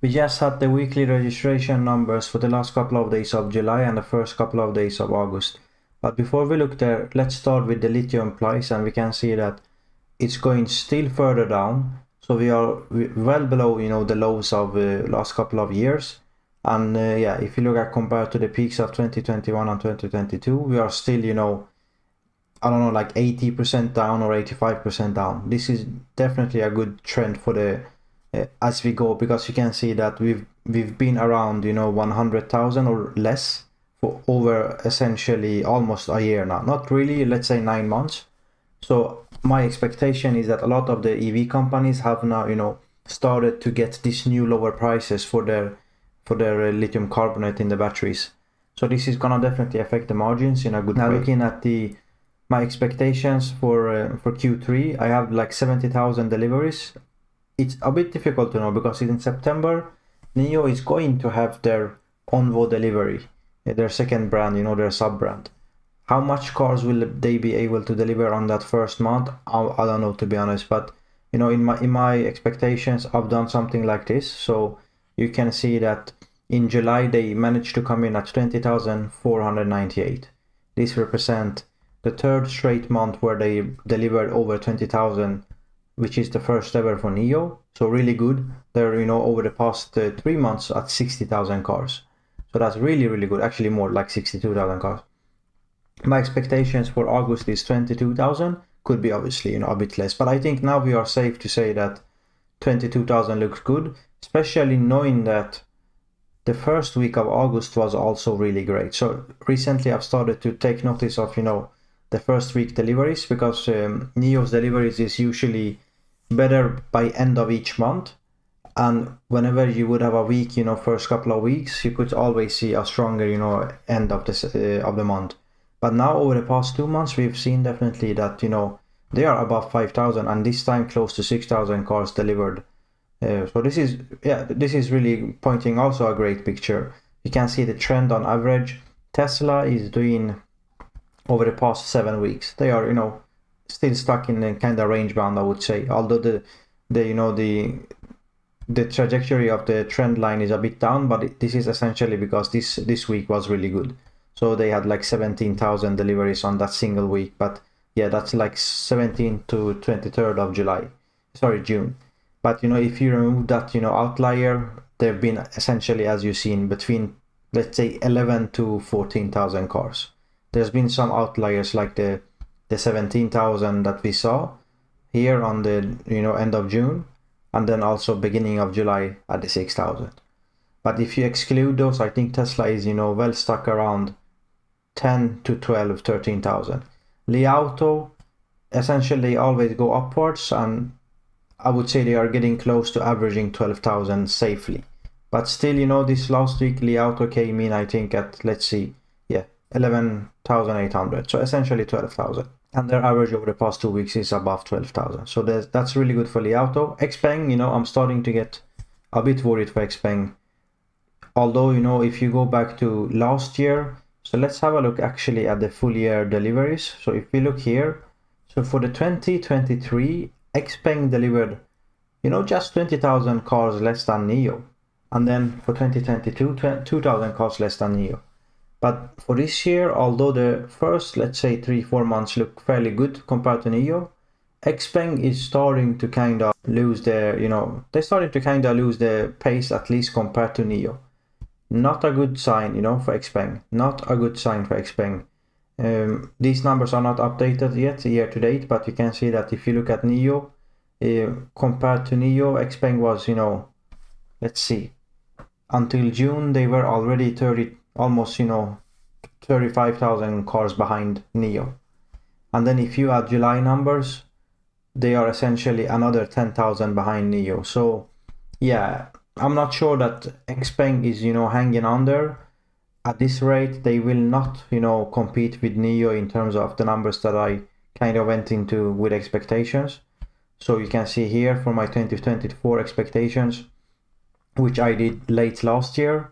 We just had the weekly registration numbers for the last couple of days of July and the first couple of days of August. But before we look there, let's start with the lithium price, and we can see that it's going still further down. So we are well below, the lows of last couple of years. And yeah, if you look at compared to the peaks of 2021 and 2022, we are still, I don't know, like 80% down or 85% down. This is definitely a good trend for the as we go, because you can see that we've been around 100,000 or less for over essentially almost a year now. Not really, let's say 9 months. So my expectation is that a lot of the EV companies have now started to get these new lower prices for their lithium carbonate in the batteries. So this is gonna definitely affect the margins in a good way. Now looking at my expectations for Q3, I have like 70,000 deliveries. It's a bit difficult to know because in September, Nio is going to have their Onvo delivery, their second brand, their sub brand. How much cars will they be able to deliver on that first month? I don't know, to be honest, but in my expectations, I've done something like this. So you can see that in July they managed to come in at 20,498. This represents the third straight month where they delivered over 20,000, which is the first ever for Nio. So really good. They're over the past 3 months at 60,000 cars. So that's really, really good. Actually more like 62,000 cars. My expectations for August is 22,000. Could be obviously a bit less, but I think now we are safe to say that 22,000 looks good, especially knowing that the first week of August was also really great. So recently I've started to take notice of the first week deliveries, because Nios deliveries is usually better by end of each month, and whenever you would have a week, first couple of weeks, you could always see a stronger end of the month. But now over the past 2 months, we've seen definitely that they are above 5,000, and this time close to 6,000 cars delivered. So this is really pointing also a great picture. You can see the trend on average. Tesla is doing over the past 7 weeks. They are still stuck in a kind of range bound, I would say. Although the trajectory of the trend line is a bit down, but this is essentially because this week was really good. So they had like 17,000 deliveries on that single week. But yeah, that's like 17th to 23rd of June. But if you remove that outlier, they've been essentially, as you've seen, between let's say 11 to 14,000 cars. There's been some outliers like the 17,000 that we saw here on the end of June, and then also beginning of July at the 6,000. But if you exclude those, I think Tesla is well stuck around 10 to 12, 13,000. LiAuto, essentially always go upwards, and I would say they are getting close to averaging 12,000 safely. But still, this last week LiAuto came in, I think, at, let's see, 11,800. So essentially 12,000. And their average over the past 2 weeks is above 12,000. So that's really good for LiAuto. Xpeng, I'm starting to get a bit worried for Xpeng. Although, if you go back to last year, so let's have a look actually at the full year deliveries. So if we look here, so for the 2023, Xpeng delivered, just 20,000 cars less than Nio. And then for 2022, 2,000 cars less than Nio. But for this year, although the first, let's say 3-4 months look fairly good compared to Nio, Xpeng is starting to kind of lose their, they're starting to kind of lose the pace, at least compared to Nio. Not a good sign, for Xpeng. Not a good sign for Xpeng. These numbers are not updated yet year to date, but you can see that if you look at Nio, compared to Nio, Xpeng was, let's see, until June they were already almost 35,000 cars behind Nio. And then if you add July numbers, they are essentially another 10,000 behind Nio. So yeah, I'm not sure that Xpeng is hanging on there. At this rate, they will not compete with Nio in terms of the numbers that I kind of went into with expectations. So you can see here for my 2024 expectations, which I did late last year,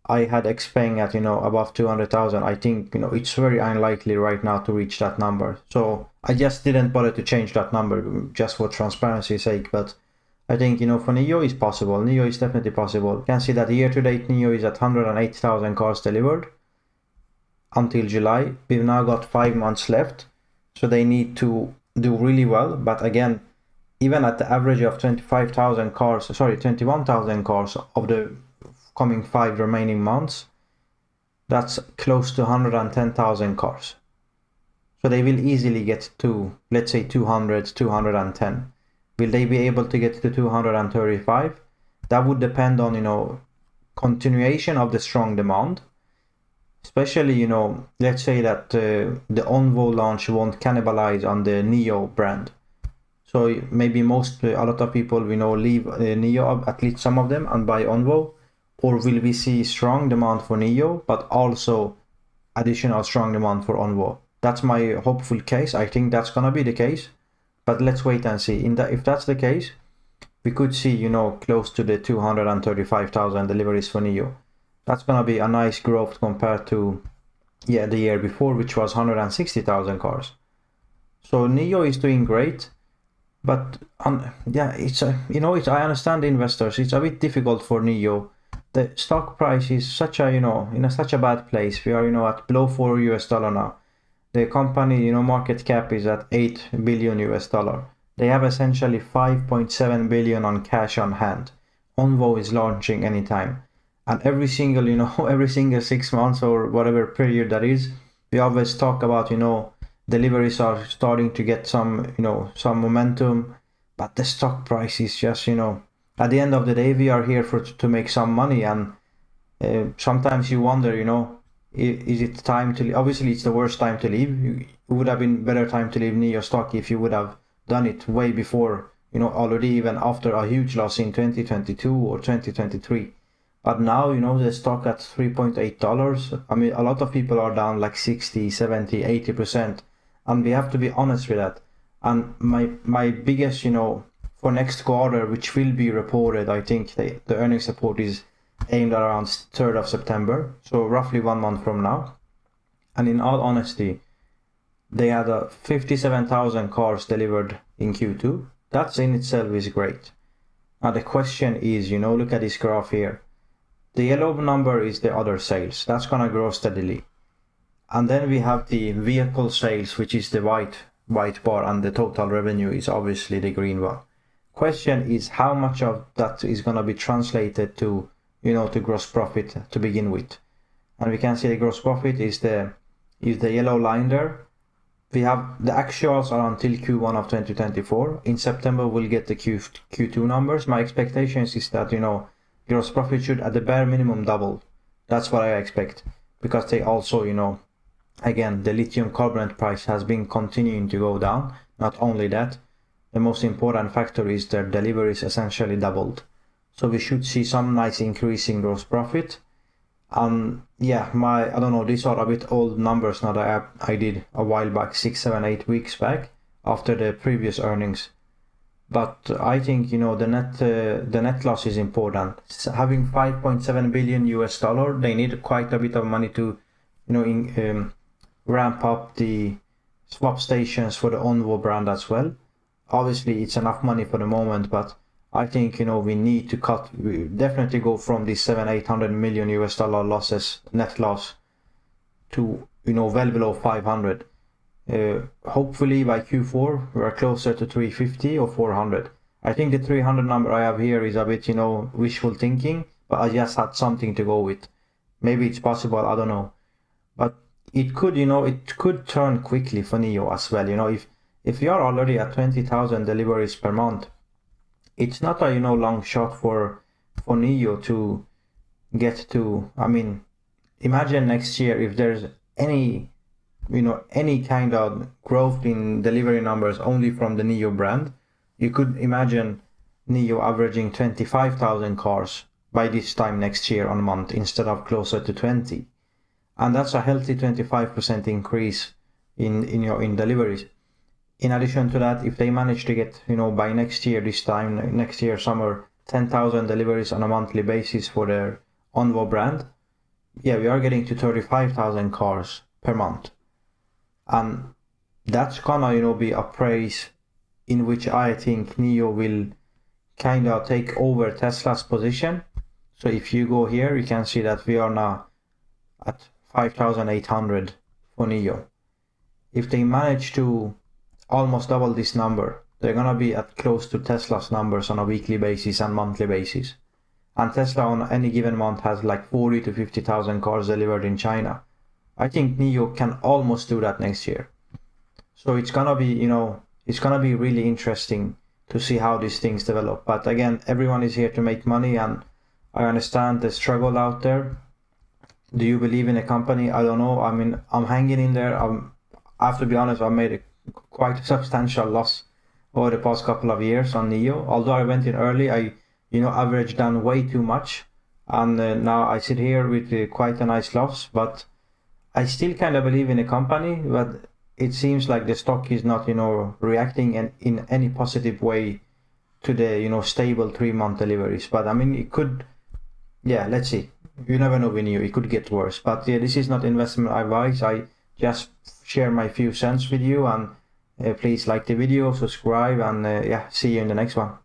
I had Xpeng at above 200,000. I think it's very unlikely right now to reach that number. So I just didn't bother to change that number just for transparency's sake. But I think, for Nio is possible. Nio is definitely possible. You can see that year to date Nio is at 108,000 cars delivered until July. We've now got 5 months left, so they need to do really well. But again, even at the average of 21,000 cars of the coming 5 remaining months, that's close to 110,000 cars. So they will easily get to, let's say, 200, 210. Will they be able to get to 235? That would depend on, continuation of the strong demand. Especially, let's say that the Onvo launch won't cannibalize on the Nio brand. So maybe a lot of people leave Nio, at least some of them, and buy Onvo. Or will we see strong demand for Nio, but also additional strong demand for Onvo? That's my hopeful case. I think that's gonna be the case, but let's wait and see. If that's the case, we could see close to the 235,000 deliveries for Nio. That's gonna be a nice growth compared to the year before, which was 160,000 cars. So Nio is doing great, but I understand the investors. It's a bit difficult for Nio. The stock price is such a in such a bad place. We are at below $4 now. The company market cap is at $8 billion. They have essentially 5.7 billion on cash on hand. Onvo is launching anytime, and every single 6 months or whatever period that is, we always talk about deliveries are starting to get some momentum, but the stock price is just at the end of the day, we are here to make some money, and sometimes you wonder, is it time to leave? Obviously, it's the worst time to leave. It would have been better time to leave Nio stock if you would have done it way before, already even after a huge loss in 2022 or 2023. But now, the stock at $3.8. I mean, a lot of people are down like 60, 70, 80%. And we have to be honest with that. And my biggest, for next quarter, which will be reported, I think the earnings report is aimed around 3rd of September, so roughly 1 month from now. And in all honesty, they had 57,000 cars delivered in Q2. That in itself is great. Now the question is, look at this graph here. The yellow number is the other sales. That's gonna grow steadily. And then we have the vehicle sales, which is the white bar, and the total revenue is obviously the green one. Question is how much of that is gonna be translated to to gross profit to begin with. And we can see the gross profit is the yellow line there. We have the actuals are until Q1 of 2024. In September we'll get the Q2 numbers. My expectations is that gross profit should at the bare minimum double. That's what I expect, because they also again, the lithium carbonate price has been continuing to go down. Not only that, the most important factor is their deliveries essentially doubled. So we should see some nice increase in gross profit. I don't know, these are a bit old numbers now that I did a while back, 6, 7, 8 weeks back after the previous earnings. But I think the net loss is important. Having $5.7 billion, they need quite a bit of money to ramp up the swap stations for the Onvo brand as well. Obviously, it's enough money for the moment, but I think we need to definitely go from the $700-800 million losses, net loss, to well below 500. Hopefully by Q4 we're closer to 350 or 400. I think the 300 number I have here is a bit wishful thinking, but I just had something to go with. Maybe it's possible, I don't know, but it could it could turn quickly for Nio as well. If you are already at 20,000 deliveries per month, it's not a long shot for Nio to get to. I mean, imagine next year if there's any kind of growth in delivery numbers only from the Nio brand. You could imagine Nio averaging 25,000 cars by this time next year on a month instead of closer to 20, and that's a healthy 25% increase in deliveries. In addition to that, if they manage to get by next year summer, 10,000 deliveries on a monthly basis for their Onvo brand, we are getting to 35,000 cars per month. And that's gonna be a price in which I think Nio will kind of take over Tesla's position. So if you go here, you can see that we are now at 5,800 for Nio. If they manage to almost double this number, they're gonna be at close to Tesla's numbers on a weekly basis and monthly basis. And Tesla on any given month has like 40 to 50,000 cars delivered in China. I think Nio can almost do that next year. So it's gonna be, it's gonna be really interesting to see how these things develop. But again, everyone is here to make money, and I understand the struggle out there. Do you believe in a company? I don't know. I mean, I'm hanging in there. I have to be honest, I made quite a substantial loss over the past couple of years on Nio. Although I went in early, I averaged down way too much, and now I sit here with quite a nice loss. But I still kind of believe in a company, but it seems like the stock is not, reacting in any positive way to the, stable 3-month deliveries. But I mean, it could, yeah, let's see. You never know with Nio, it could get worse. But yeah, this is not investment advice. I just share my few cents with you, and please like the video, subscribe, and yeah, see you in the next one.